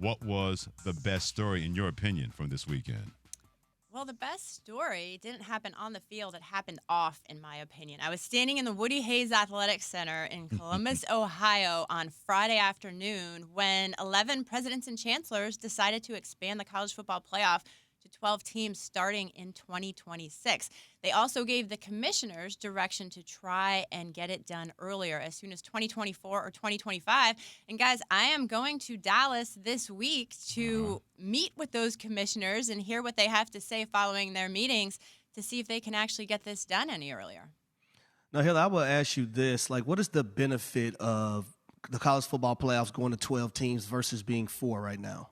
what was the best story, in your opinion, from this weekend? Well, the best story didn't happen on the field. It happened off, in my opinion. I was standing in the Woody Hayes Athletic Center in Columbus, Ohio on Friday afternoon when 11 presidents and chancellors decided to expand the college football playoff to 12 teams starting in 2026. They also gave the commissioners direction to try and get it done earlier, as soon as 2024 or 2025. And guys, I am going to Dallas this week to meet with those commissioners and hear what they have to say following their meetings to see if they can actually get this done any earlier. Now, Heather, I will ask you this. What is the benefit of the college football playoffs going to 12 teams versus being 4 right now?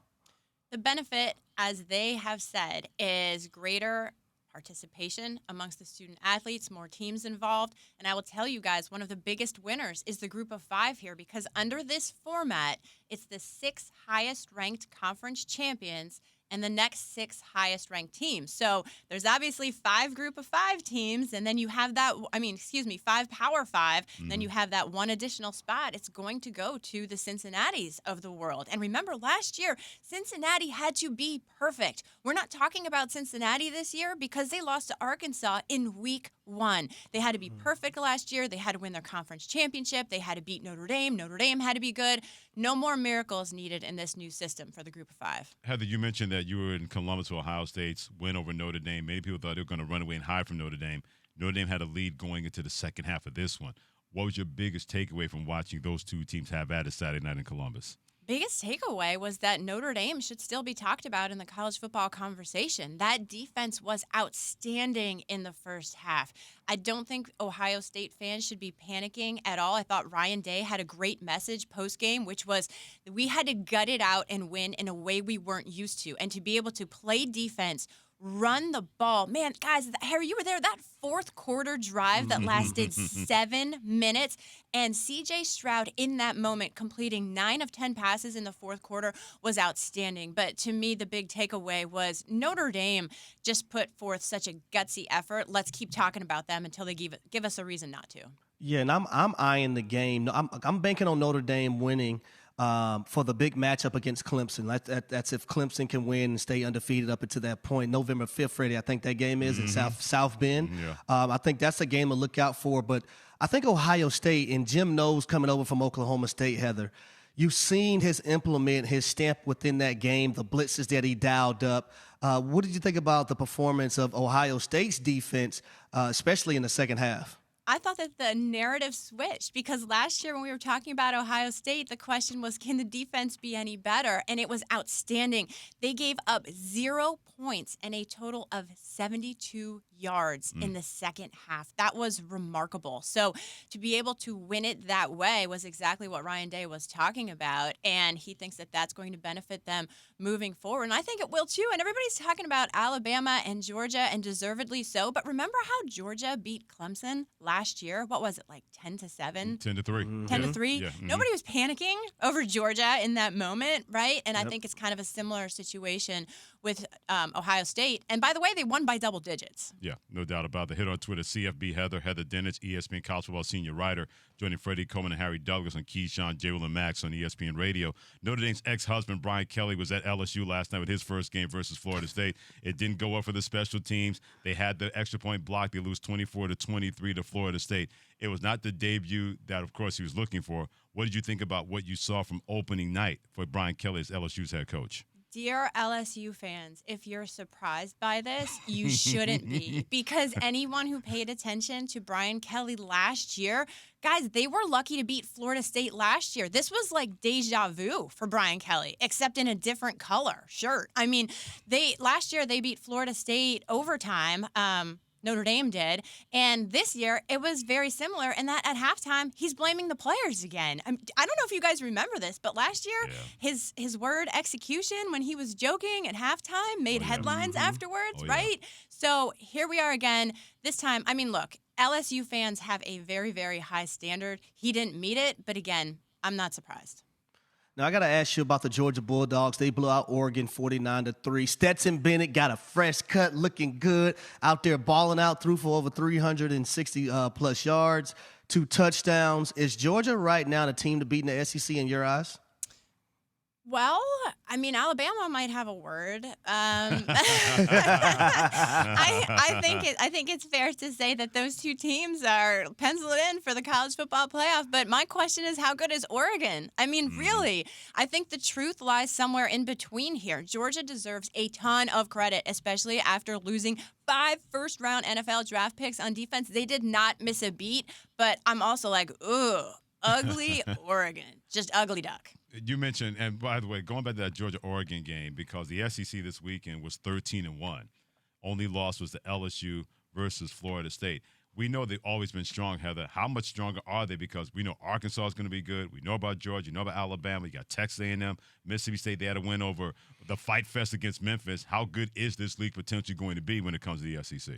The benefit, as they have said, is greater participation amongst the student athletes, more teams involved. And I will tell you guys, one of the biggest winners is the group of 5 here, because under this format, it's the 6 highest ranked conference champions and the next 6 highest ranked teams. So there's obviously 5 group of 5 teams, and then you have 5 Power 5, then you have that one additional spot. It's going to go to the Cincinnatis of the world. And remember, last year, Cincinnati had to be perfect. We're not talking about Cincinnati this year because they lost to Arkansas in week 1. They had to be perfect last year. They had to win their conference championship. They had to beat Notre Dame. Notre Dame had to be good. No more miracles needed in this new system for the group of 5. Heather, you mentioned that you were in Columbus, Ohio State's win over Notre Dame. Many people thought they were going to run away and hide from Notre Dame. Notre Dame had a lead going into the second half of this one. What was your biggest takeaway from watching those two teams have at it Saturday night in Columbus? Biggest takeaway was that Notre Dame should still be talked about in the college football conversation. That defense was outstanding in the first half. I don't think Ohio State fans should be panicking at all. I thought Ryan Day had a great message post-game, which was we had to gut it out and win in a way we weren't used to. And to be able to play defense, run the ball. Man, guys, Harry, you were there. That fourth quarter drive that lasted 7 minutes. And C.J. Stroud in that moment completing 9 of 10 passes in the fourth quarter was outstanding. But to me, the big takeaway was Notre Dame just put forth such a gutsy effort. Let's keep talking about them until they give us a reason not to. Yeah, and I'm eyeing the game. I'm banking on Notre Dame winning for the big matchup against Clemson. That's if Clemson can win and stay undefeated up until that point. November 5th, Freddie, I think that game is in South Bend. Yeah. I think that's a game to look out for. But I think Ohio State and Jim Knowles coming over from Oklahoma State, Heather, you've seen his implement, his stamp within that game, the blitzes that he dialed up. What did you think about the performance of Ohio State's defense, especially in the second half? I thought that the narrative switched because last year when we were talking about Ohio State, the question was, can the defense be any better? And it was outstanding. They gave up 0 points and a total of 72 yards in the second half. That was remarkable. So to be able to win it that way was exactly what Ryan Day was talking about. And he thinks that that's going to benefit them moving forward. And I think it will too. And everybody's talking about Alabama and Georgia, and deservedly so. But remember how Georgia beat Clemson last year? What was it, like 10-7? 10-3. 10-3. Yeah. Nobody was panicking over Georgia in that moment, right? And I think it's kind of a similar situation with Ohio State. And by the way, they won by double digits. Yeah, no doubt about the hit on Twitter. CFB Heather Dinich, ESPN College Football Senior Writer, joining Freddie Coleman and Harry Douglas on Keyshawn, J. Will, and Max on ESPN Radio. Notre Dame's ex-husband, Brian Kelly, was at LSU last night with his first game versus Florida State. It didn't go well for the special teams. They had the extra point block. They lose 24-23 to Florida State. It was not the debut that, of course, he was looking for. What did you think about what you saw from opening night for Brian Kelly as LSU's head coach? Dear LSU fans, if you're surprised by this, you shouldn't be, because anyone who paid attention to Brian Kelly last year, guys, they were lucky to beat Florida State last year. This was like deja vu for Brian Kelly, except in a different color shirt. I mean, last year they beat Florida State overtime. Notre Dame did. And this year, it was very similar in that at halftime, he's blaming the players again. I don't know if you guys remember this, but last year, his word execution when he was joking at halftime made headlines afterwards, right? So here we are again. This time, I mean, look, LSU fans have a very, very high standard. He didn't meet it, but again, I'm not surprised. Now, I got to ask you about the Georgia Bulldogs. They blew out Oregon 49-3. Stetson Bennett got a fresh cut, looking good, out there balling out, threw for over 360-plus yards, 2 touchdowns. Is Georgia right now the team to beat in the SEC in your eyes? Well, I mean, Alabama might have a word. I think it's fair to say that those two teams are penciled in for the college football playoff. But my question is, how good is Oregon? I mean, really, I think the truth lies somewhere in between here. Georgia deserves a ton of credit, especially after losing 5 first-round NFL draft picks on defense. They did not miss a beat. But I'm also like, ugh, ugly Oregon, just ugly duck. You mentioned, and by the way, going back to that Georgia-Oregon game, because the SEC this weekend was 13-1. Only loss was to LSU versus Florida State. We know they've always been strong, Heather. How much stronger are they? Because we know Arkansas is going to be good. We know about Georgia. You know about Alabama. You got Texas A&M, Mississippi State. They had a win over the Fight Fest against Memphis. How good is this league potentially going to be when it comes to the SEC?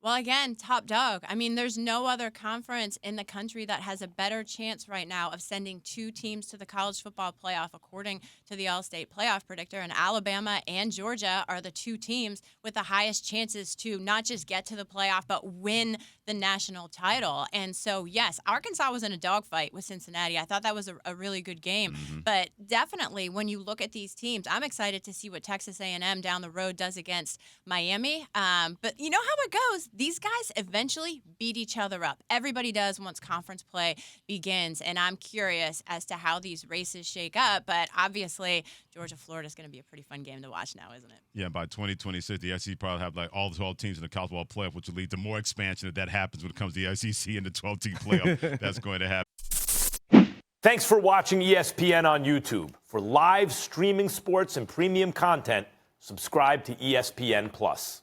Well, again, top dog. I mean, there's no other conference in the country that has a better chance right now of sending 2 teams to the college football playoff, according to the All-State Playoff Predictor. And Alabama and Georgia are the 2 teams with the highest chances to not just get to the playoff, but win the national title. And so, yes, Arkansas was in a dogfight with Cincinnati. I thought that was a really good game. But definitely, when you look at these teams, I'm excited to see what Texas A&M down the road does against Miami. But you know how it goes. These guys eventually beat each other up. Everybody does once conference play begins, and I'm curious as to how these races shake up. But obviously, Georgia-Florida is going to be a pretty fun game to watch now, isn't it? Yeah, by 2026, the SEC probably have like all the 12 teams in the college football playoff, which will lead to more expansion if that happens when it comes to the SEC and the 12-team playoff. That's going to happen. Thanks for watching ESPN on YouTube. For live streaming sports and premium content, subscribe to ESPN+.